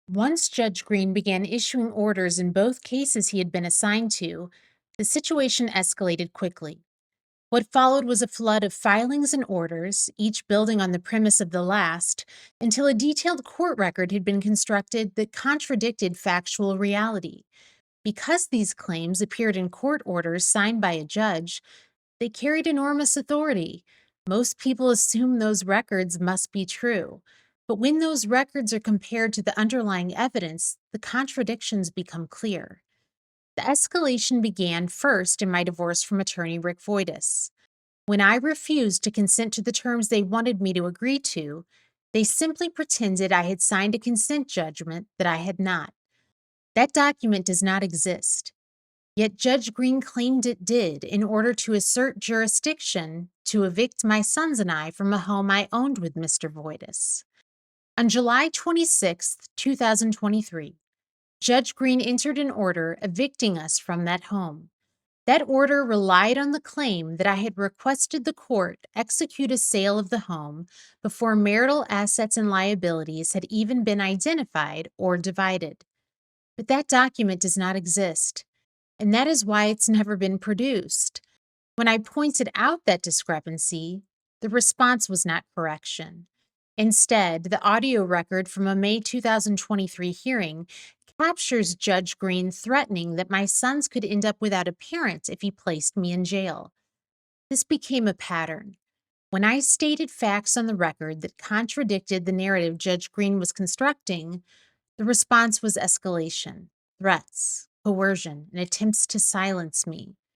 Once Judge Green began issuing orders in both cases he had been assigned to, the situation escalated quickly. What followed was a flood of filings and orders, each building on the premise of the last, until a detailed court record had been constructed that contradicted factual reality. Because these claims appeared in court orders signed by a judge, they carried enormous authority. Most people assume those records must be true. But when those records are compared to the underlying evidence, the contradictions become clear. The escalation began first in my divorce from attorney Rick Voitis. When I refused to consent to the terms they wanted me to agree to, they simply pretended I had signed a consent judgment that I had not. That document does not exist. Yet Judge Green claimed it did in order to assert jurisdiction to evict my sons and I from a home I owned with Mr. Voitis. On July 26, 2023, Judge Green entered an order evicting us from that home. That order relied on the claim that I had requested the court execute a sale of the home before marital assets and liabilities had even been identified or divided. But that document does not exist, and that is why it's never been produced. When I pointed out that discrepancy, the response was not correction. Instead, the audio record from a May 2023 hearing captures Judge Green threatening that my sons could end up without a parent if he placed me in jail. This became a pattern. When I stated facts on the record that contradicted the narrative Judge Green was constructing, the response was escalation, threats, coercion, and attempts to silence me.